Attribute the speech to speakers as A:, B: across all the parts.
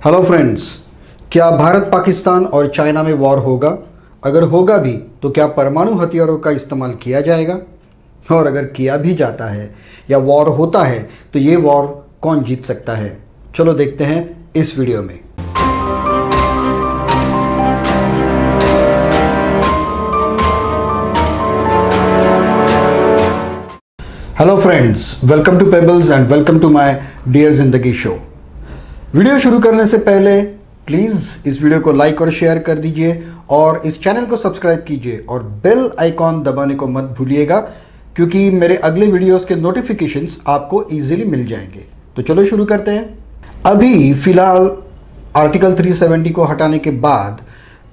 A: Hello friends, क्या भारत पाकिस्तान और China में वॉर होगा? अगर होगा भी तो क्या परमाणु हथियारों का इस्तेमाल किया जाएगा? और अगर किया भी जाता है या वॉर होता है तो ये वॉर कौन जीत सकता है? चलो देखते हैं इस वीडियो में। Hello friends, welcome to Pebbles and welcome to my dear Zindagi show. Video शुरू करने से पहले प्लीज़ इस वीडियो को लाइक और शेयर कर दीजिए और इस चैनल को सब्सक्राइब कीजिए और बेल आइकॉन दबाने को मत भूलिएगा, क्योंकि मेरे अगले वीडियोस के नोटिफिकेशंस आपको इजीली मिल जाएंगे। तो चलो शुरू करते हैं। अभी फ़िलहाल आर्टिकल 370 को हटाने के बाद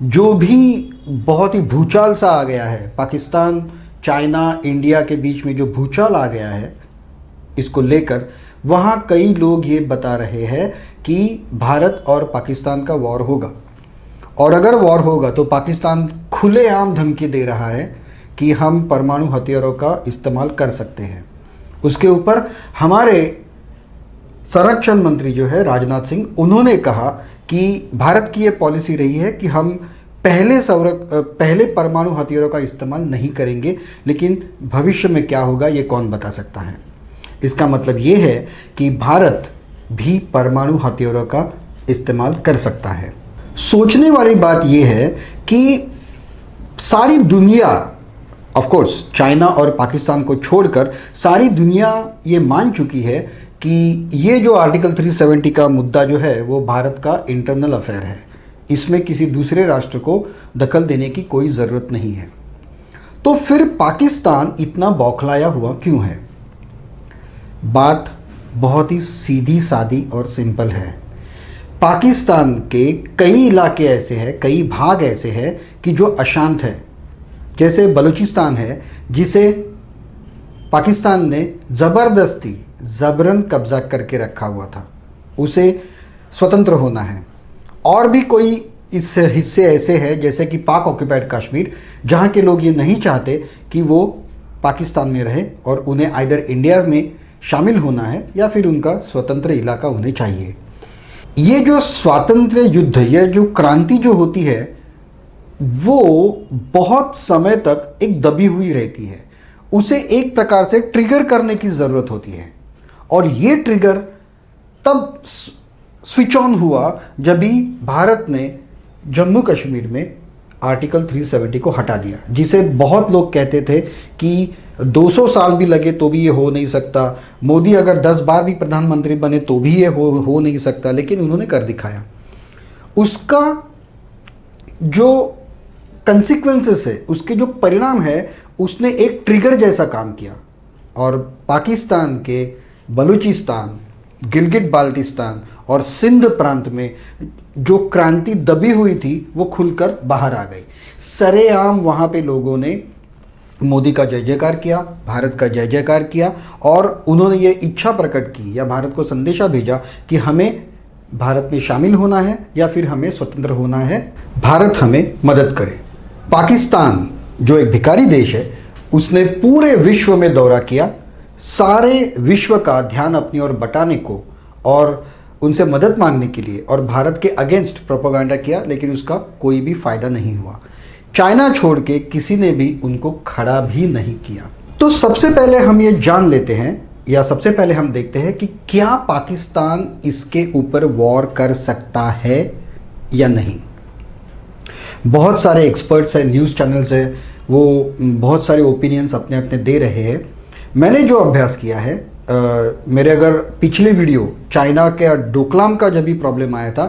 A: जो भी बहुत ही भूचाल सा आ गया है, पाकिस्तान चाइना इंडिया के बीच में जो भूचाल आ गया है, इसको लेकर वहाँ कई लोग ये बता रहे हैं कि भारत और पाकिस्तान का वॉर होगा। और अगर वॉर होगा तो पाकिस्तान खुलेआम धमकी दे रहा है कि हम परमाणु हथियारों का इस्तेमाल कर सकते हैं। उसके ऊपर हमारे संरक्षण मंत्री जो है राजनाथ सिंह, उन्होंने कहा कि भारत की ये पॉलिसी रही है कि हम पहले परमाणु हथियारों का इस्तेमाल नहीं करेंगे, लेकिन भविष्य में क्या होगा ये कौन बता सकता है। इसका मतलब ये है कि भारत भी परमाणु हथियारों का इस्तेमाल कर सकता है। सोचने वाली बात ये है कि सारी दुनिया, ऑफ कोर्स चाइना और पाकिस्तान को छोड़कर सारी दुनिया ये मान चुकी है कि ये जो आर्टिकल 370 का मुद्दा जो है वो भारत का इंटरनल अफेयर है। इसमें किसी दूसरे राष्ट्र को दखल देने की कोई ज़रूरत नहीं है। तो फिर पाकिस्तान इतना बौखलाया हुआ क्यों है? बात बहुत ही सीधी सादी और सिंपल है। पाकिस्तान के कई इलाके ऐसे हैं, कई भाग ऐसे हैं कि जो अशांत है। जैसे बलूचिस्तान है, जिसे पाकिस्तान ने ज़बरन कब्जा करके रखा हुआ था, उसे स्वतंत्र होना है। और भी कोई इस हिस्से ऐसे हैं जैसे कि पाक ऑक्यूपाइड कश्मीर, जहाँ के लोग ये नहीं चाहते कि वो पाकिस्तान में रहे और उन्हें आइदर इंडिया में शामिल होना है या फिर उनका स्वतंत्र इलाका उन्हें चाहिए। ये जो स्वातंत्र्य युद्ध, ये जो क्रांति जो होती है, वो बहुत समय तक एक दबी हुई रहती है। उसे एक प्रकार से ट्रिगर करने की ज़रूरत होती है, और ये ट्रिगर तब स्विच ऑन हुआ जब भी भारत ने जम्मू कश्मीर में आर्टिकल 370 को हटा दिया, जिसे बहुत लोग कहते थे कि 200 साल भी लगे तो भी ये हो नहीं सकता, मोदी अगर 10 बार भी प्रधानमंत्री बने तो भी ये हो नहीं सकता, लेकिन उन्होंने कर दिखाया। उसका जो कंसिक्वेंसेस है, उसके जो परिणाम है, उसने एक ट्रिगर जैसा काम किया और पाकिस्तान के बलूचिस्तान, गिलगिट बाल्टिस्तान और सिंध प्रांत में जो क्रांति दबी हुई थी वो खुलकर बाहर आ गई। सरेआम वहाँ पे लोगों ने मोदी का जय जयकार किया, भारत का जय जयकार किया, और उन्होंने ये इच्छा प्रकट की या भारत को संदेशा भेजा कि हमें भारत में शामिल होना है या फिर हमें स्वतंत्र होना है, भारत हमें मदद करे। पाकिस्तान जो एक भिखारी देश है, उसने पूरे विश्व में दौरा किया, सारे विश्व का ध्यान अपनी ओर बटाने को और उनसे मदद मांगने के लिए, और भारत के अगेंस्ट प्रोपेगेंडा किया, लेकिन उसका कोई भी फ़ायदा नहीं हुआ। चाइना छोड़ के किसी ने भी उनको खड़ा भी नहीं किया। तो सबसे पहले हम ये जान लेते हैं, या सबसे पहले हम देखते हैं कि क्या पाकिस्तान इसके ऊपर वॉर कर सकता है या नहीं। बहुत सारे एक्सपर्ट्स हैं, न्यूज़ चैनल्स हैं, वो बहुत सारे ओपिनियंस अपने अपने दे रहे हैं। मैंने जो अभ्यास किया है, मेरे अगर पिछले वीडियो चाइना के डोकलाम का जब भी प्रॉब्लम आया था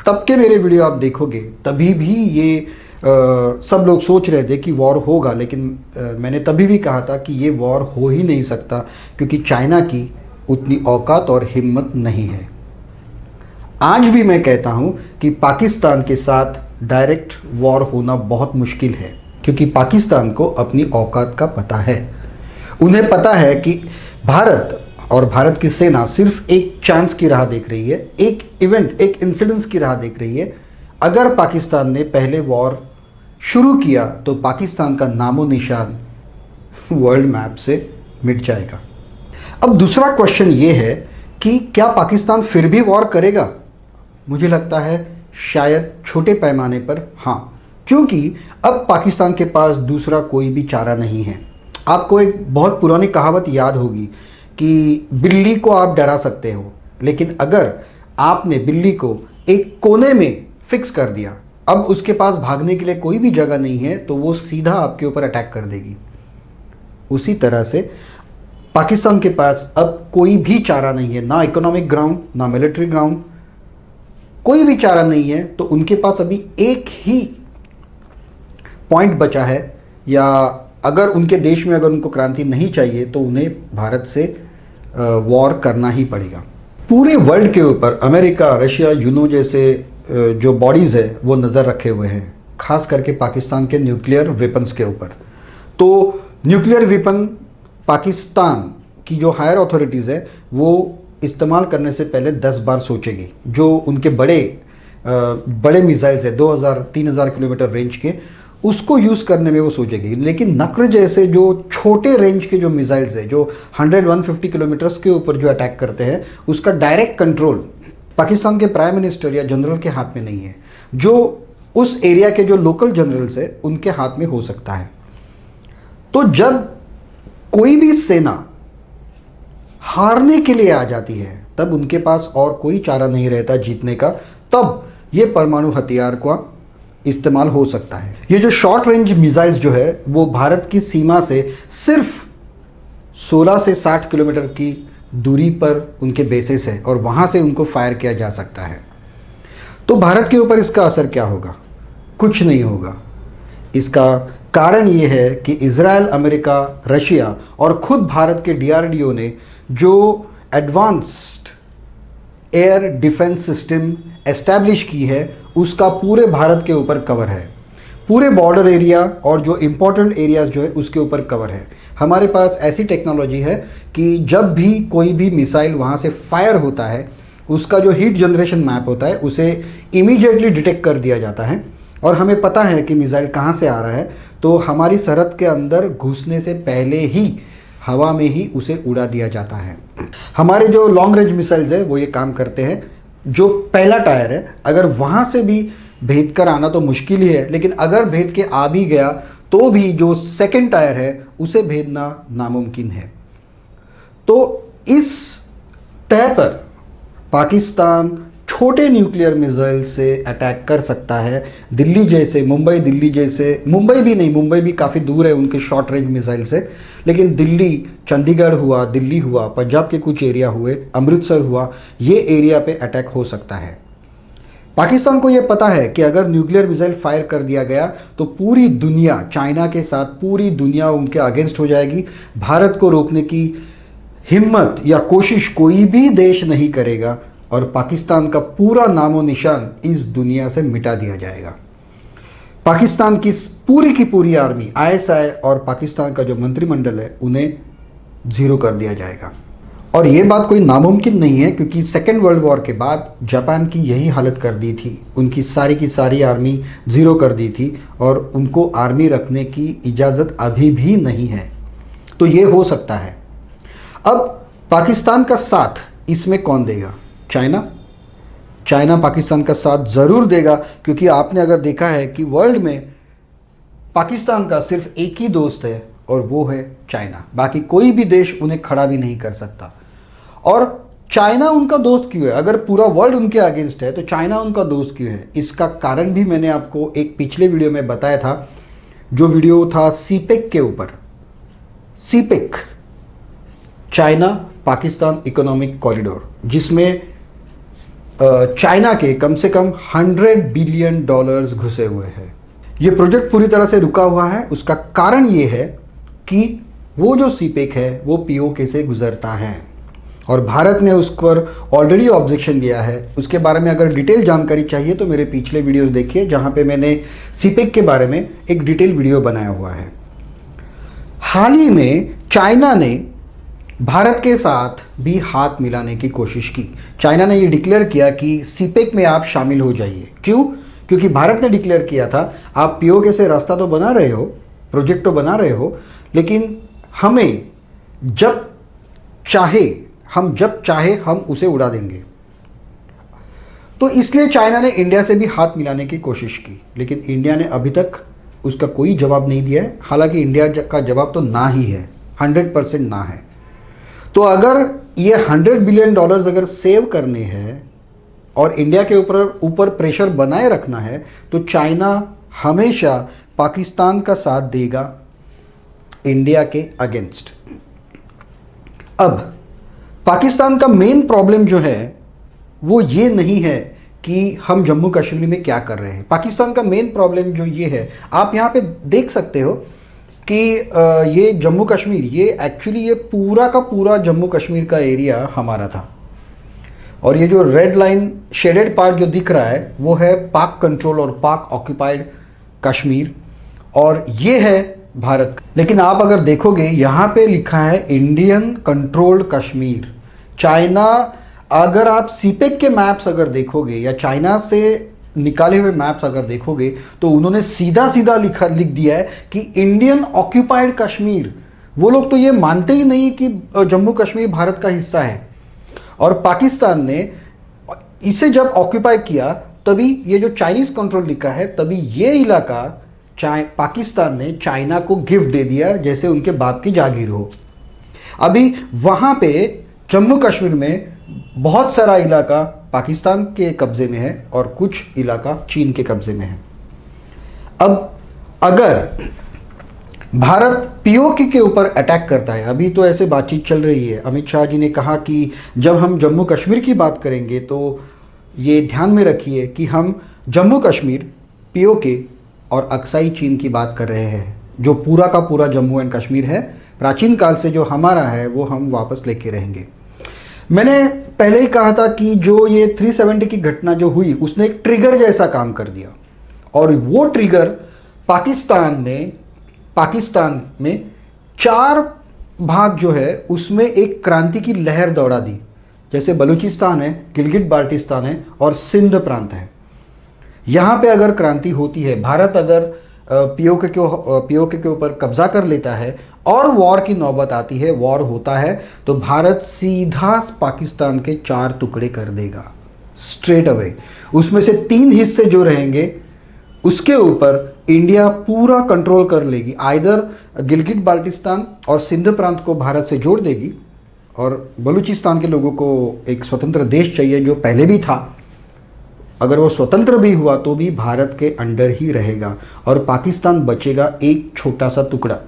A: तब के मेरे वीडियो आप देखोगे, तभी भी ये सब लोग सोच रहे थे कि वॉर होगा, लेकिन मैंने तभी भी कहा था कि ये वॉर हो ही नहीं सकता, क्योंकि चाइना की उतनी औकात और हिम्मत नहीं है। आज भी मैं कहता हूँ कि पाकिस्तान के साथ डायरेक्ट वॉर होना बहुत मुश्किल है, क्योंकि पाकिस्तान को अपनी औकात का पता है। उन्हें पता है कि भारत और भारत की सेना सिर्फ एक चांस की राह देख रही है, एक इवेंट, एक इंसिडेंस की राह देख रही है। अगर पाकिस्तान ने पहले वॉर शुरू किया तो पाकिस्तान का नामो निशान वर्ल्ड मैप से मिट जाएगा। अब दूसरा क्वेश्चन ये है कि क्या पाकिस्तान फिर भी वॉर करेगा? मुझे लगता है शायद छोटे पैमाने पर हाँ, क्योंकि अब पाकिस्तान के पास दूसरा कोई भी चारा नहीं है। आपको एक बहुत पुरानी कहावत याद होगी कि बिल्ली को आप डरा सकते हो, लेकिन अगर आपने बिल्ली को एक कोने में फिक्स कर दिया, अब उसके पास भागने के लिए कोई भी जगह नहीं है, तो वो सीधा आपके ऊपर अटैक कर देगी। उसी तरह से पाकिस्तान के पास अब कोई भी चारा नहीं है, ना इकोनॉमिक ग्राउंड, ना मिलिट्री ग्राउंड, कोई भी चारा नहीं है। तो उनके पास अभी एक ही पॉइंट बचा है, या अगर उनके देश में अगर उनको क्रांति नहीं चाहिए तो उन्हें भारत से वॉर करना ही पड़ेगा। पूरे वर्ल्ड के ऊपर अमेरिका, रशिया, यूनो जैसे जो बॉडीज़ है वो नज़र रखे हुए हैं, खास करके पाकिस्तान के न्यूक्लियर वेपन्स के ऊपर। तो न्यूक्लियर वेपन पाकिस्तान की जो हायर अथॉरिटीज़ है वो इस्तेमाल करने से पहले 10 बार सोचेगी। जो उनके बड़े मिसाइल्स है 2000-3000 किलोमीटर रेंज के, उसको यूज़ करने में वो सोचेगी। लेकिन नक्र जैसे जो छोटे रेंज के जो मिसाइल्स है, जो 100-150 किलोमीटर्स के ऊपर जो अटैक करते हैं, उसका डायरेक्ट कंट्रोल पाकिस्तान के प्राइम मिनिस्टर या जनरल के हाथ में नहीं है। जो उस एरिया के जो लोकल जनरल्स है उनके हाथ में हो सकता है। तो जब कोई भी सेना हारने के लिए आ जाती है, तब उनके पास और कोई चारा नहीं रहता जीतने का, तब ये परमाणु हथियार का इस्तेमाल हो सकता है। ये जो शॉर्ट रेंज मिसाइल्स जो है वो भारत की सीमा से सिर्फ 16 से 60 किलोमीटर की दूरी पर उनके बेसिस है और वहाँ से उनको फायर किया जा सकता है। तो भारत के ऊपर इसका असर क्या होगा? कुछ नहीं होगा। इसका कारण ये है कि इजराइल, अमेरिका, रशिया और खुद भारत के DRDO ने जो advanced air defence system establish की है, उसका पूरे भारत के ऊपर कवर है। पूरे बॉर्डर एरिया और जो इम्पोर्टेंट एरियाज जो है उसके ऊपर कवर है। हमारे पास ऐसी टेक्नोलॉजी है कि जब भी कोई भी मिसाइल वहाँ से फायर होता है, उसका जो हीट जनरेशन मैप होता है उसे इमीडिएटली डिटेक्ट कर दिया जाता है और हमें पता है कि मिसाइल कहाँ से आ रहा है। तो हमारी सरहद के अंदर घुसने से पहले ही हवा में ही उसे उड़ा दिया जाता है। हमारे जो लॉन्ग रेंज मिसाइल्स है वो ये काम करते हैं। जो पहला टायर है, अगर वहाँ से भी भेद कर आना तो मुश्किल ही है, लेकिन अगर भेद के आ भी गया तो भी जो सेकंड टायर है उसे भेदना नामुमकिन है। तो इस तय पर पाकिस्तान छोटे न्यूक्लियर मिसाइल से अटैक कर सकता है। दिल्ली जैसे, दिल्ली जैसे, मुंबई भी नहीं, मुंबई भी काफ़ी दूर है उनके शॉर्ट रेंज मिसाइल से, लेकिन दिल्ली, चंडीगढ़ हुआ, दिल्ली हुआ, पंजाब के कुछ एरिया हुए, अमृतसर हुआ, ये एरिया पे अटैक हो सकता है। पाकिस्तान को ये पता है कि अगर न्यूक्लियर मिसाइल फायर कर दिया गया तो पूरी दुनिया, चाइना के साथ पूरी दुनिया उनके अगेंस्ट हो जाएगी। भारत को रोकने की हिम्मत या कोशिश कोई भी देश नहीं करेगा और पाकिस्तान का पूरा नामो निशान इस दुनिया से मिटा दिया जाएगा। पाकिस्तान की पूरी पूरी आर्मी, ISI और पाकिस्तान का जो मंत्रिमंडल है उन्हें ज़ीरो कर दिया जाएगा। और ये बात कोई नामुमकिन नहीं है, क्योंकि सेकेंड वर्ल्ड वॉर के बाद जापान की यही हालत कर दी थी। उनकी सारी की सारी आर्मी ज़ीरो कर दी थी और उनको आर्मी रखने की इजाज़त अभी भी नहीं है। तो ये हो सकता है। अब पाकिस्तान का साथ इसमें कौन देगा? चाइना पाकिस्तान का साथ ज़रूर देगा, क्योंकि आपने अगर देखा है कि वर्ल्ड में पाकिस्तान का सिर्फ एक ही दोस्त है और वो है चाइना। बाकी कोई भी देश उन्हें खड़ा भी नहीं कर सकता। और चाइना उनका दोस्त क्यों है? अगर पूरा वर्ल्ड उनके अगेंस्ट है तो चाइना उनका दोस्त क्यों है? इसका कारण भी मैंने आपको एक पिछले वीडियो में बताया था, जो वीडियो था CPEC के ऊपर। CPEC, China Pakistan economic corridor, जिसमें चाइना के कम से कम $100 बिलियन घुसे हुए हैं। ये प्रोजेक्ट पूरी तरह से रुका हुआ है। उसका कारण ये है कि वो जो CPEC है वो POK से गुजरता है और भारत ने उस पर ऑलरेडी ऑब्जेक्शन दिया है। उसके बारे में अगर डिटेल जानकारी चाहिए तो मेरे पिछले वीडियोस देखिए, जहां पे मैंने CPEC के बारे में एक डिटेल वीडियो बनाया हुआ है। हाल ही में चाइना ने भारत के साथ भी हाथ मिलाने की कोशिश की। चाइना ने ये डिक्लेयर किया कि CPEC में आप शामिल हो जाइए। क्यों? क्योंकि भारत ने डिक्लेयर किया था आप POK से रास्ता तो बना रहे हो, प्रोजेक्ट तो बना रहे हो, लेकिन हमें जब चाहे हम उसे उड़ा देंगे। तो इसलिए चाइना ने इंडिया से भी हाथ मिलाने की कोशिश की, लेकिन इंडिया ने अभी तक उसका कोई जवाब नहीं दिया है। हालांकि इंडिया का जवाब तो ना ही है, 100% ना है। तो अगर ये $100 बिलियन अगर सेव करने हैं और इंडिया के ऊपर प्रेशर बनाए रखना है, तो चाइना हमेशा पाकिस्तान का साथ देगा इंडिया के अगेंस्ट। अब पाकिस्तान का मेन प्रॉब्लम जो है वो ये नहीं है कि हम जम्मू कश्मीर में क्या कर रहे हैं। पाकिस्तान का मेन प्रॉब्लम जो ये है, आप यहाँ पे देख सकते हो कि ये जम्मू कश्मीर, ये एक्चुअली ये पूरा का पूरा जम्मू कश्मीर का एरिया हमारा था, और ये जो रेड लाइन शेडेड पार्ट जो दिख रहा है वो है पाक कंट्रोल और पाक ऑक्यूपाइड कश्मीर, और ये है भारत। लेकिन आप अगर देखोगे यहाँ पे लिखा है इंडियन कंट्रोल्ड कश्मीर। चाइना, अगर आप सीपेक के मैप्स अगर देखोगे या चाइना से निकाले हुए मैप्स अगर देखोगे, तो उन्होंने सीधा सीधा लिख दिया है कि इंडियन ऑक्यूपाइड कश्मीर। वो लोग तो ये मानते ही नहीं कि जम्मू कश्मीर भारत का हिस्सा है। और पाकिस्तान ने इसे जब ऑक्यूपाई किया, तभी ये जो चाइनीज कंट्रोल लिखा है, तभी ये इलाका पाकिस्तान ने चाइना को गिफ्ट दे दिया, जैसे उनके बाप की जागीर हो। अभी वहां पे जम्मू कश्मीर में बहुत सारा इलाका पाकिस्तान के कब्जे में है और कुछ इलाका चीन के कब्जे में है। अब अगर भारत पीओके के ऊपर अटैक करता है, अभी तो ऐसे बातचीत चल रही है, अमित शाह जी ने कहा कि जब हम जम्मू कश्मीर की बात करेंगे तो ये ध्यान में रखिए कि हम जम्मू कश्मीर, पीओके और अक्साई चीन की बात कर रहे हैं। जो पूरा का पूरा जम्मू एंड कश्मीर है, प्राचीन काल से जो हमारा है, वो हम वापस लेके रहेंगे। मैंने पहले ही कहा था कि जो ये 370 की घटना जो हुई, उसने एक ट्रिगर जैसा काम कर दिया, और वो ट्रिगर पाकिस्तान में 4 भाग जो है उसमें एक क्रांति की लहर दौड़ा दी। जैसे बलूचिस्तान है, गिलगिट बाल्टिस्तान है और सिंध प्रांत है। यहाँ पे अगर क्रांति होती है, भारत अगर पीओके के ऊपर कब्जा कर लेता है और वॉर की नौबत आती है, वॉर होता है, तो भारत सीधा पाकिस्तान के 4 टुकड़े कर देगा स्ट्रेट अवे। उसमें से 3 हिस्से जो रहेंगे उसके ऊपर इंडिया पूरा कंट्रोल कर लेगी। आइदर गिलगिट बाल्टिस्तान और सिंध प्रांत को भारत से जोड़ देगी, और बलूचिस्तान के लोगों को एक स्वतंत्र देश चाहिए जो पहले भी था। अगर वो स्वतंत्र भी हुआ तो भी भारत के अंडर ही रहेगा, और पाकिस्तान बचेगा एक छोटा सा टुकड़ा।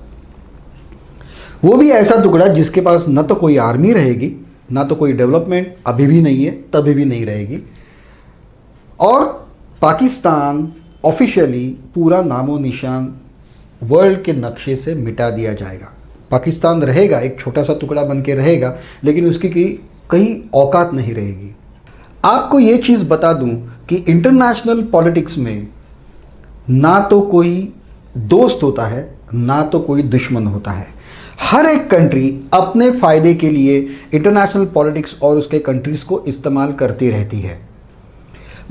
A: वो भी ऐसा टुकड़ा जिसके पास न तो कोई आर्मी रहेगी, ना तो कोई डेवलपमेंट, अभी भी नहीं है, तभी भी नहीं रहेगी, और पाकिस्तान ऑफिशियली पूरा नामो निशान वर्ल्ड के नक्शे से मिटा दिया जाएगा। पाकिस्तान रहेगा, एक छोटा सा टुकड़ा बन के रहेगा, लेकिन उसकी कहीं औकात नहीं रहेगी। आपको ये चीज़ बता दूं कि इंटरनेशनल पॉलिटिक्स में ना तो कोई दोस्त होता है, ना तो कोई दुश्मन होता है। हर एक कंट्री अपने फ़ायदे के लिए इंटरनेशनल पॉलिटिक्स और उसके कंट्रीज़ को इस्तेमाल करती रहती है।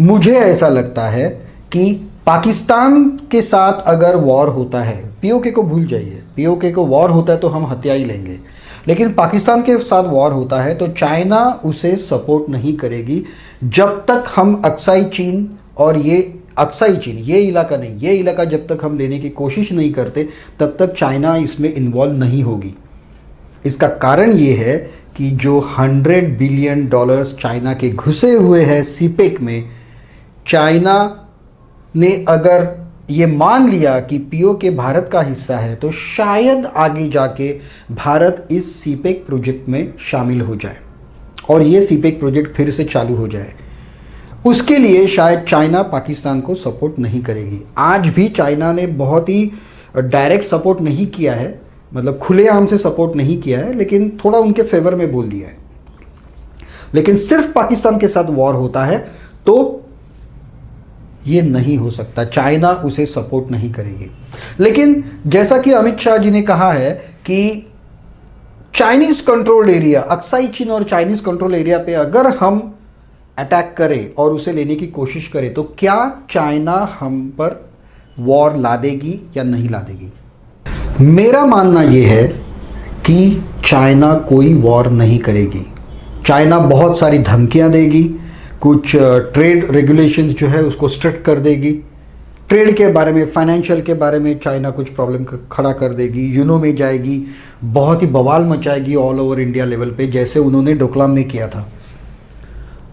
A: मुझे ऐसा लगता है कि पाकिस्तान के साथ अगर वॉर होता है, पीओके को भूल जाइए, पीओके को वॉर होता है तो हम हथियार ही लेंगे, लेकिन पाकिस्तान के साथ वॉर होता है तो चाइना उसे सपोर्ट नहीं करेगी जब तक हम अक्साई चीन और ये इलाका नहीं, ये इलाका जब तक हम लेने की कोशिश नहीं करते, तब तक चाइना इसमें इन्वॉल्व नहीं होगी। इसका कारण ये है कि जो $100 बिलियन चाइना के घुसे हुए हैं सीपेक में, चाइना ने अगर ये मान लिया कि पीओके भारत का हिस्सा है, तो शायद आगे जाके भारत इस सीपेक प्रोजेक्ट में शामिल हो जाए और ये सीपेक प्रोजेक्ट फिर से चालू हो जाए। उसके लिए शायद चाइना पाकिस्तान को सपोर्ट नहीं करेगी। आज भी चाइना ने बहुत ही डायरेक्ट सपोर्ट नहीं किया है, मतलब खुलेआम से सपोर्ट नहीं किया है, लेकिन थोड़ा उनके फेवर में बोल दिया है। लेकिन सिर्फ पाकिस्तान के साथ वॉर होता है तो ये नहीं हो सकता, चाइना उसे सपोर्ट नहीं करेगी। लेकिन जैसा कि अमित शाह जी ने कहा है कि चाइनीज कंट्रोल्ड एरिया, अक्साई चीन और चाइनीज कंट्रोल एरिया पे अगर हम अटैक करें और उसे लेने की कोशिश करें, तो क्या चाइना हम पर वॉर ला देगी या नहीं ला देगी? मेरा मानना यह है कि चाइना कोई वॉर नहीं करेगी। चाइना बहुत सारी धमकियां देगी, कुछ ट्रेड रेगुलेशंस जो है उसको स्ट्रिक्ट कर देगी, ट्रेड के बारे में, फाइनेंशियल के बारे में चाइना कुछ प्रॉब्लम खड़ा कर देगी, यूनो में जाएगी, बहुत ही बवाल मचाएगी ऑल ओवर इंडिया लेवल पे, जैसे उन्होंने डोकलाम में किया था।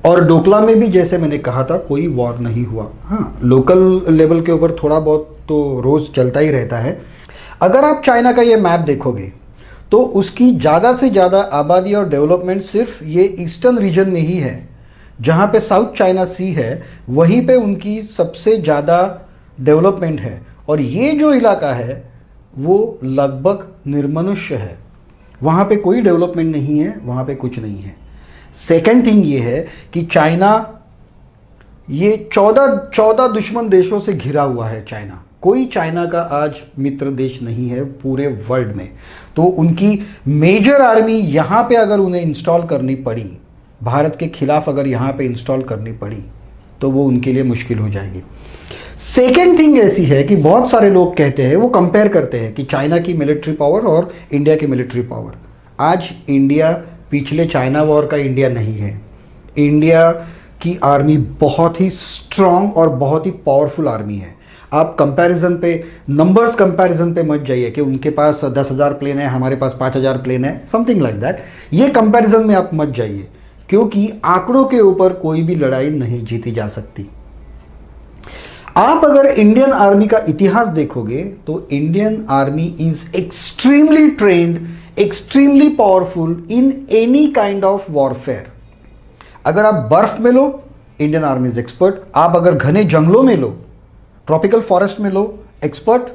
A: और डोकलाम में भी जैसे मैंने कहा था कोई वॉर नहीं हुआ। हाँ, लोकल लेवल के ऊपर थोड़ा बहुत तो रोज़ चलता ही रहता है। अगर आप चाइना का ये मैप देखोगे तो उसकी ज़्यादा से ज़्यादा आबादी और डेवलपमेंट सिर्फ ये ईस्टर्न रीजन में ही है। जहाँ पे साउथ चाइना सी है वहीं पे उनकी सबसे ज़्यादा डेवलपमेंट है, और ये जो इलाका है वो लगभग निर्मनुष्य है। वहाँ पे कोई डेवलपमेंट नहीं है, वहाँ पे कुछ नहीं है। सेकेंड थिंग ये है कि चाइना ये 14 दुश्मन देशों से घिरा हुआ है। चाइना, कोई चाइना का आज मित्र देश नहीं है पूरे वर्ल्ड में। तो उनकी मेजर आर्मी यहाँ पे अगर उन्हें इंस्टॉल करनी पड़ी, भारत के खिलाफ अगर यहाँ पे इंस्टॉल करनी पड़ी, तो वो उनके लिए मुश्किल हो जाएगी। सेकेंड थिंग ऐसी है कि बहुत सारे लोग कहते हैं, वो कंपेयर करते हैं कि चाइना की मिलिट्री पावर और इंडिया की मिलिट्री पावर। आज इंडिया पिछले चाइना वॉर का इंडिया नहीं है। इंडिया की आर्मी बहुत ही स्ट्रांग और बहुत ही पावरफुल आर्मी है। आप कंपैरिजन पे, नंबर्स कंपैरिजन पे मत जाइए कि उनके पास 10,000 प्लेन है, हमारे पास 5,000 प्लेन है, समथिंग लाइक दैट। ये कंपैरिजन में आप मत जाइए, क्योंकि आंकड़ों के ऊपर कोई भी लड़ाई नहीं जीती जा सकती। आप अगर इंडियन आर्मी का इतिहास देखोगे तो Indian army is extremely trained, extremely powerful in any kind of warfare. अगर आप बर्फ में लो, इंडियन आर्मी इज एक्सपर्ट। आप अगर घने जंगलों में लो, ट्रॉपिकल फॉरेस्ट में लो, एक्सपर्ट।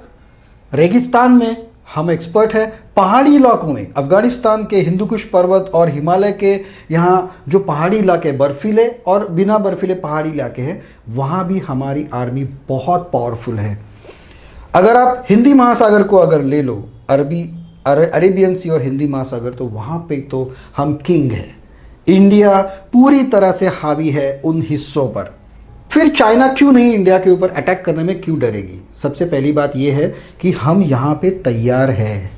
A: रेगिस्तान में हम एक्सपर्ट हैं। पहाड़ी इलाकों में, अफगानिस्तान के हिंदू कुश पर्वत और हिमालय के यहाँ जो पहाड़ी इलाके, बर्फीले और बिना बर्फीले पहाड़ी इलाके हैं, वहाँ भी हमारी आर्मी बहुत पावरफुल है। अगर आप हिंदी महासागर को अगर ले लो, अरेबियन सी और हिंदी महासागर, तो वहाँ पे तो हम किंग हैं। इंडिया पूरी तरह से हावी है उन हिस्सों पर। फिर चाइना क्यों नहीं इंडिया के ऊपर अटैक करने में क्यों डरेगी? सबसे पहली बात यह है कि हम यहाँ पे तैयार हैं।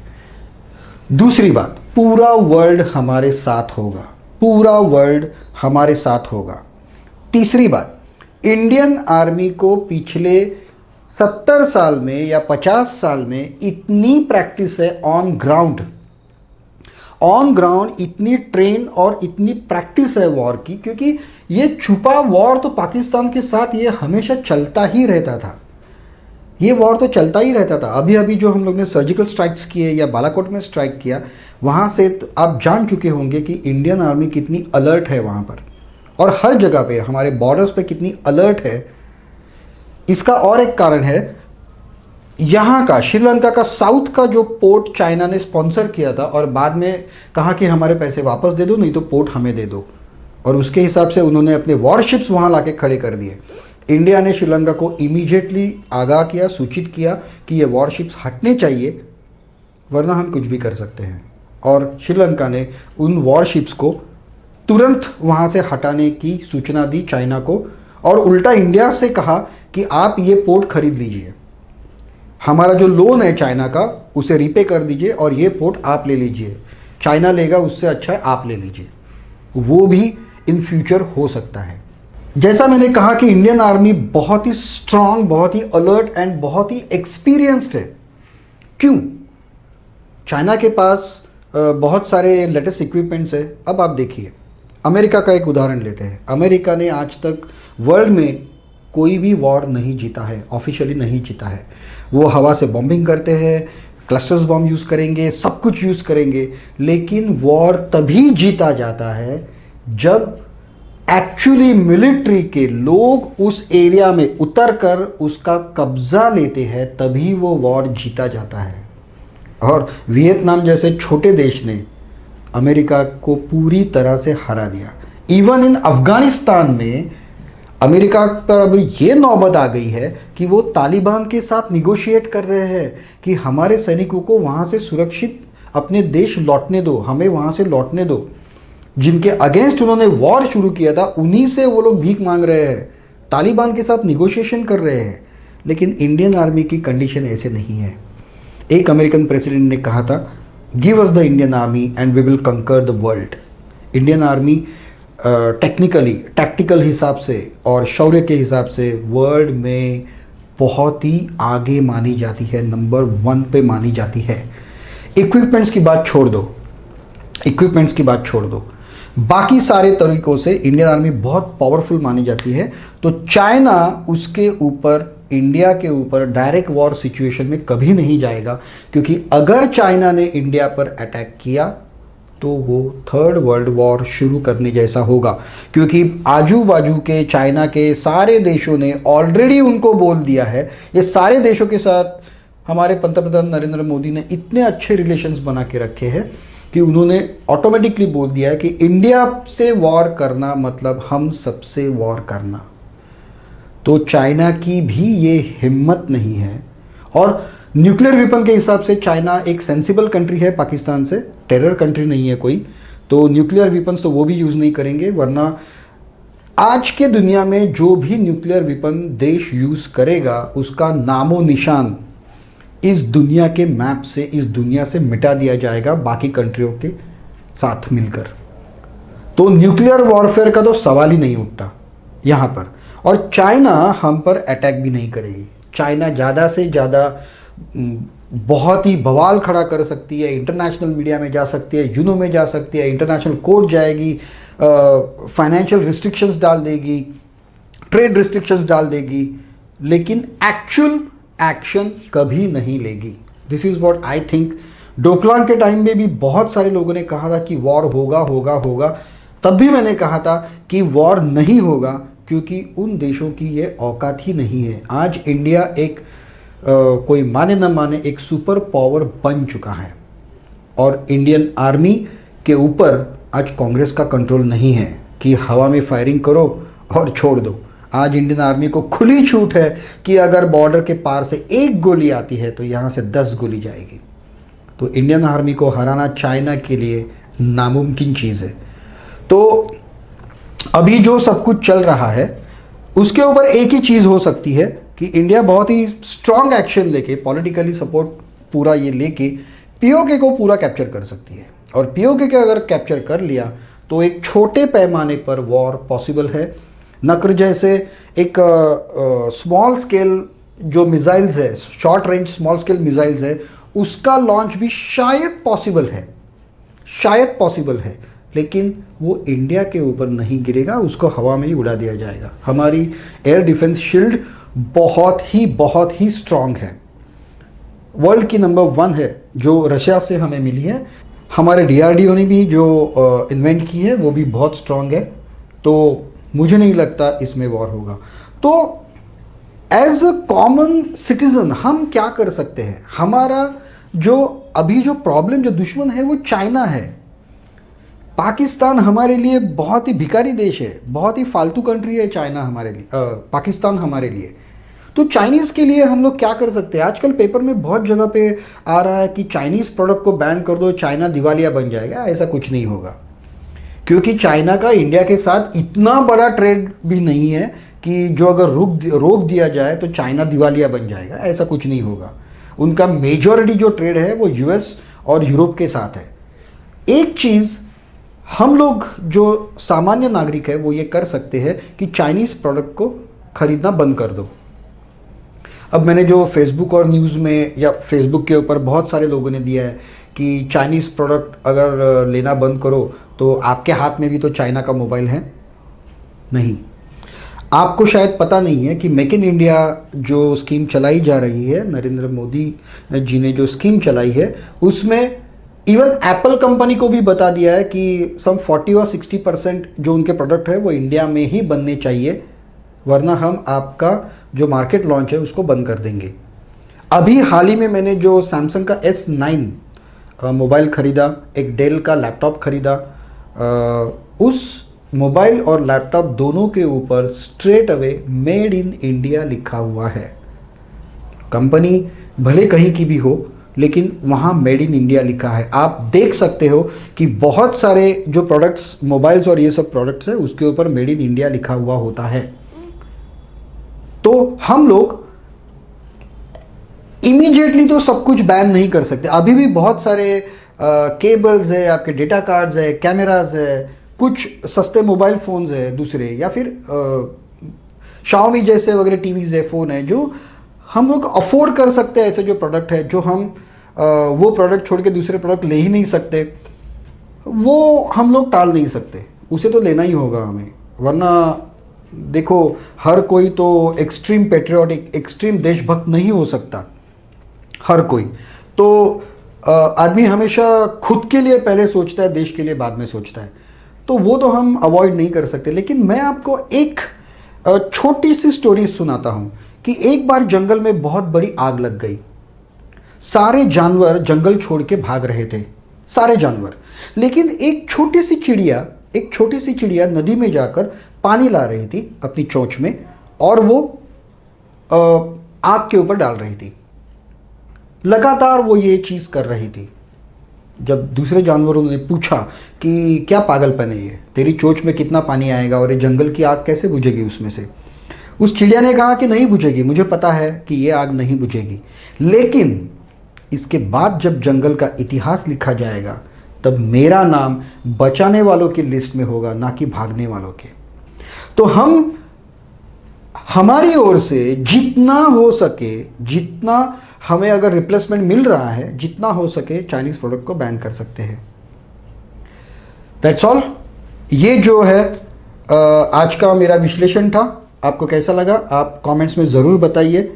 A: दूसरी बात, पूरा वर्ल्ड हमारे साथ होगा, पूरा वर्ल्ड हमारे साथ होगा। तीसरी बात, इंडियन आर्मी को पिछले 70 साल में या 50 साल में इतनी प्रैक्टिस है ऑन ग्राउंड इतनी ट्रेन और इतनी प्रैक्टिस है वॉर की, क्योंकि ये छुपा वॉर तो पाकिस्तान के साथ ये हमेशा चलता ही रहता था। ये वॉर तो चलता ही रहता था। अभी अभी जो हम लोग ने सर्जिकल स्ट्राइक्स किए या बालाकोट में स्ट्राइक किया, वहाँ से तो आप जान चुके होंगे कि इंडियन आर्मी कितनी अलर्ट है वहाँ पर, और हर जगह पे हमारे बॉर्डर्स पे कितनी अलर्ट है। इसका और एक कारण है, यहाँ का श्रीलंका का साउथ का जो पोर्ट चाइना ने स्पॉन्सर किया था और बाद में कहा कि हमारे पैसे वापस दे दो, नहीं तो पोर्ट हमें दे दो, और उसके हिसाब से उन्होंने अपने वॉरशिप्स वहाँ लाके खड़े कर दिए। इंडिया ने श्रीलंका को इमीडिएटली आगाह किया, सूचित किया कि ये वॉरशिप्स हटने चाहिए, वरना हम कुछ भी कर सकते हैं। और श्रीलंका ने उन वॉरशिप्स को तुरंत वहाँ से हटाने की सूचना दी चाइना को, और उल्टा इंडिया से कहा कि आप ये पोर्ट खरीद लीजिए, हमारा जो लोन है चाइना का उसे रीपे कर दीजिए और ये पोर्ट आप ले लीजिए। चाइना लेगा उससे अच्छा है आप ले लीजिए। वो भी इन फ्यूचर हो सकता है। जैसा मैंने कहा कि इंडियन आर्मी बहुत ही स्ट्रांग, बहुत ही अलर्ट एंड बहुत ही एक्सपीरियंस्ड है। क्यों? चाइना के पास बहुत सारे लेटेस्ट इक्विपमेंट्स है। अब आप देखिए, अमेरिका का एक उदाहरण लेते हैं। अमेरिका ने आज तक वर्ल्ड में कोई भी वॉर नहीं जीता है, ऑफिशियली नहीं जीता है। वो हवा से बॉम्बिंग करते हैं, क्लस्टर्स बॉम्ब यूज़ करेंगे, सब कुछ यूज़ करेंगे, लेकिन वॉर तभी जीता जाता है जब एक्चुअली मिलिट्री के लोग उस एरिया में उतरकर उसका कब्जा लेते हैं, तभी वो वॉर जीता जाता है। और वियतनाम जैसे छोटे देश ने अमेरिका को पूरी तरह से हरा दिया। इवन इन अफगानिस्तान में अमेरिका पर अभी ये नौबत आ गई है कि वो तालिबान के साथ निगोशिएट कर रहे हैं कि हमारे सैनिकों को वहाँ से सुरक्षित अपने देश लौटने दो, हमें वहाँ से लौटने दो। जिनके अगेंस्ट उन्होंने वॉर शुरू किया था उन्हीं से वो लोग भीख मांग रहे हैं, तालिबान के साथ निगोशिएशन कर रहे हैं। लेकिन इंडियन आर्मी की कंडीशन ऐसे नहीं है। एक अमेरिकन प्रेसिडेंट ने कहा था, give us the Indian army and we will conquer the world. Indian army technically tactical हिसाब से और शौर्य के हिसाब से वर्ल्ड में बहुत ही आगे मानी जाती है, नंबर 1 पे मानी जाती है। इक्विपमेंट्स की बात छोड़ दो, इक्विपमेंट्स की बात छोड़ दो, बाकी सारे तरीकों से इंडियन आर्मी बहुत पावरफुल मानी जाती है। तो चाइना उसके ऊपर, इंडिया के ऊपर डायरेक्ट वॉर सिचुएशन में कभी नहीं जाएगा, क्योंकि अगर चाइना ने इंडिया पर अटैक किया तो वो थर्ड वर्ल्ड वॉर शुरू करने जैसा होगा, क्योंकि आजू बाजू के चाइना के सारे देशों ने ऑलरेडी उनको बोल दिया है। ये सारे देशों के साथ हमारे पंतप्रधान नरेंद्र मोदी ने इतने अच्छे रिलेशंस बना के रखे हैं कि उन्होंने ऑटोमेटिकली बोल दिया है कि इंडिया से वॉर करना मतलब हम सबसे वॉर करना। तो चाइना की भी ये हिम्मत नहीं है। और न्यूक्लियर वेपन के हिसाब से चाइना एक सेंसिबल कंट्री है पाकिस्तान से, टेरर कंट्री नहीं है कोई। तो न्यूक्लियर वेपन्स तो वो भी यूज़ नहीं करेंगे, वरना आज के दुनिया में जो भी न्यूक्लियर वेपन देश यूज़ करेगा उसका नामो निशान इस दुनिया के मैप से, इस दुनिया से मिटा दिया जाएगा बाकी कंट्रियों के साथ मिलकर। तो न्यूक्लियर वॉरफेयर का तो सवाल ही नहीं उठता यहाँ पर। और चाइना हम पर अटैक भी नहीं करेगी। चाइना ज़्यादा से ज़्यादा बहुत ही बवाल खड़ा कर सकती है, इंटरनेशनल मीडिया में जा सकती है, यूनो में जा सकती है, इंटरनेशनल कोर्ट जाएगी, फाइनेंशियल रिस्ट्रिक्शंस डाल देगी, ट्रेड रिस्ट्रिक्शंस डाल देगी, लेकिन एक्चुअल एक्शन कभी नहीं लेगी। This is what I think. Doklam के टाइम में भी बहुत सारे लोगों ने कहा था कि वॉर होगा होगा होगा, तब भी मैंने कहा था कि वॉर नहीं होगा, क्योंकि उन देशों की ये औकात ही नहीं है। आज इंडिया एक कोई माने न माने एक सुपर पावर बन चुका है, और इंडियन आर्मी के ऊपर आज कांग्रेस का कंट्रोल नहीं है कि हवा में फायरिंग करो और छोड़ दो। आज इंडियन आर्मी को खुली छूट है कि अगर बॉर्डर के पार से एक गोली आती है तो यहाँ से 10 गोली जाएगी। तो इंडियन आर्मी को हराना चाइना के लिए नामुमकिन चीज़ है। तो अभी जो सब कुछ चल रहा है उसके ऊपर एक ही चीज़ हो सकती है कि इंडिया बहुत ही स्ट्रॉन्ग एक्शन लेके, पॉलिटिकली सपोर्ट पूरा ये लेके पीओके को पूरा कैप्चर कर सकती है। और पीओके के अगर कैप्चर कर लिया तो एक छोटे पैमाने पर वॉर पॉसिबल है। नक्र जैसे एक स्मॉल स्केल जो मिसाइल्स है, short range small scale missiles है, उसका लॉन्च भी शायद पॉसिबल है, शायद पॉसिबल है, लेकिन वो इंडिया के ऊपर नहीं गिरेगा, उसको हवा में ही उड़ा दिया जाएगा। हमारी एयर डिफेंस शील्ड बहुत ही स्ट्रांग है, वर्ल्ड की नंबर 1 है, जो रशिया से हमें मिली है। हमारे डीआरडीओ ने भी जो इन्वेंट की है वो भी बहुत स्ट्रांग है। तो मुझे नहीं लगता इसमें वॉर होगा। तो एज अ कॉमन सिटीजन हम क्या कर सकते हैं? हमारा जो अभी जो प्रॉब्लम, जो दुश्मन है वो चाइना है। पाकिस्तान हमारे लिए बहुत ही भिखारी देश है, बहुत ही फालतू कंट्री है चाइना हमारे लिए, पाकिस्तान हमारे लिए। तो चाइनीज़ के लिए हम लोग क्या कर सकते हैं? आजकल पेपर में बहुत जगह पे आ रहा है कि चाइनीज़ प्रोडक्ट को बैन कर दो, चाइना दिवालिया बन जाएगा। ऐसा कुछ नहीं होगा, क्योंकि चाइना का इंडिया के साथ इतना बड़ा ट्रेड भी नहीं है कि जो अगर रोक दिया जाए तो चाइना दिवालिया बन जाएगा। ऐसा कुछ नहीं होगा। उनका मेजॉरिटी जो ट्रेड है वो यूएस और यूरोप के साथ है। एक चीज़ हम लोग जो सामान्य नागरिक है वो ये कर सकते हैं कि चाइनीज़ प्रोडक्ट को खरीदना बंद कर दो। अब मैंने जो फेसबुक और न्यूज़ में या फेसबुक के ऊपर बहुत सारे लोगों ने दिया है कि चाइनीज़ प्रोडक्ट अगर लेना बंद करो तो आपके हाथ में भी तो चाइना का मोबाइल है। नहीं, आपको शायद पता नहीं है कि मेक इन इंडिया जो स्कीम चलाई जा रही है, नरेंद्र मोदी जी ने जो स्कीम चलाई है, उसमें इवन एप्पल कंपनी को भी बता दिया है कि सम 40 और 60% जो उनके प्रोडक्ट है वो इंडिया में ही बनने चाहिए, वरना हम आपका जो मार्केट लॉन्च है उसको बंद कर देंगे। अभी हाल ही में मैंने जो सैमसंग का S9 मोबाइल ख़रीदा, एक डेल का लैपटॉप ख़रीदा, उस मोबाइल और लैपटॉप दोनों के ऊपर straight away made in India लिखा हुआ है। कंपनी भले कहीं की भी हो, लेकिन वहाँ मेड इन इंडिया लिखा है। आप देख सकते हो कि बहुत सारे जो प्रोडक्ट्स, मोबाइल्स और ये सब प्रोडक्ट्स है, उसके ऊपर मेड इन इंडिया लिखा हुआ होता है। तो हम लोग इमीडिएटली तो सब कुछ बैन नहीं कर सकते। अभी भी बहुत सारे केबल्स है, आपके डेटा कार्ड्स है, कैमराज है, कुछ सस्ते मोबाइल फ़ोन्स है दूसरे, या फिर शाओमी जैसे वगैरह टीवीज़ है, फ़ोन है, जो हम लोग अफोर्ड कर सकते हैं, ऐसे जो प्रोडक्ट है, जो हम वो प्रोडक्ट छोड़ के दूसरे प्रोडक्ट ले ही नहीं सकते, वो हम लोग टाल नहीं सकते, उसे तो लेना ही होगा हमें। वरना देखो, हर कोई तो एक्सट्रीम पेट्रियाटिक, एक्सट्रीम देशभक्त नहीं हो सकता, हर कोई तो आदमी हमेशा खुद के लिए पहले सोचता है, देश के लिए बाद में सोचता है, तो वो तो हम अवॉइड नहीं कर सकते। लेकिन मैं आपको एक छोटी सी स्टोरी सुनाता हूँ कि एक बार जंगल में बहुत बड़ी आग लग गई। सारे जानवर जंगल छोड़ के भाग रहे थे, सारे जानवर, लेकिन एक छोटी सी चिड़िया नदी में जाकर पानी ला रही थी अपनी चोंच में, और वो आग के ऊपर डाल रही थी। लगातार वो ये चीज़ कर रही थी। जब दूसरे जानवरों ने पूछा कि क्या पागलपन है ये, तेरी चोंच में कितना पानी आएगा और ये जंगल की आग कैसे बुझेगी उसमें से, उस चिड़िया ने कहा कि नहीं बुझेगी, मुझे पता है कि ये आग नहीं बुझेगी, लेकिन इसके बाद जब जंगल का इतिहास लिखा जाएगा तब मेरा नाम बचाने वालों की लिस्ट में होगा, ना कि भागने वालों के। तो हम हमारी ओर से जितना हो सके, जितना हमें अगर रिप्लेसमेंट मिल रहा है, जितना हो सके चाइनीज़ प्रोडक्ट को बैन कर सकते हैं। That's all. ये जो है आज का मेरा विश्लेषण था। आपको कैसा लगा आप कमेंट्स में ज़रूर बताइए।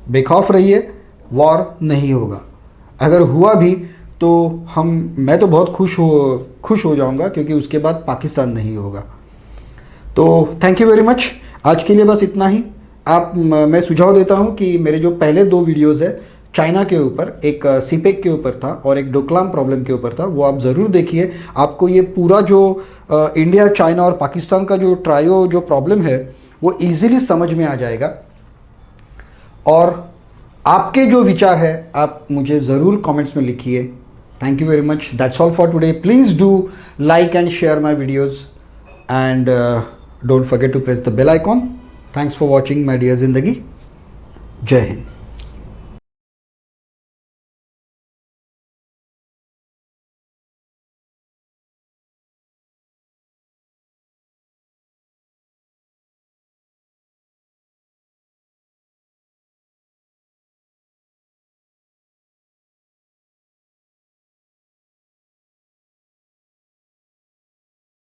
A: बेखौफ रहिए, वॉर नहीं होगा। अगर हुआ भी तो मैं तो बहुत खुश हो जाऊंगा, क्योंकि उसके बाद पाकिस्तान नहीं होगा। तो थैंक यू वेरी मच। आज के लिए बस इतना ही। मैं सुझाव देता हूं कि मेरे जो पहले 2 वीडियोज़ है, चाइना के ऊपर, एक सीपेक के ऊपर था और एक डोकलाम प्रॉब्लम के ऊपर था, वो आप ज़रूर देखिए। आपको ये पूरा जो इंडिया, चाइना और पाकिस्तान का जो ट्रायो जो प्रॉब्लम है वो ईजिली समझ में आ जाएगा। और आपके जो विचार है आप मुझे ज़रूर कमेंट्स में लिखिए। Thank you very much. That's all for today. Please do like and share my videos and don't forget to press the bell icon. Thanks for watching my dear Zindagi. जय हिंद।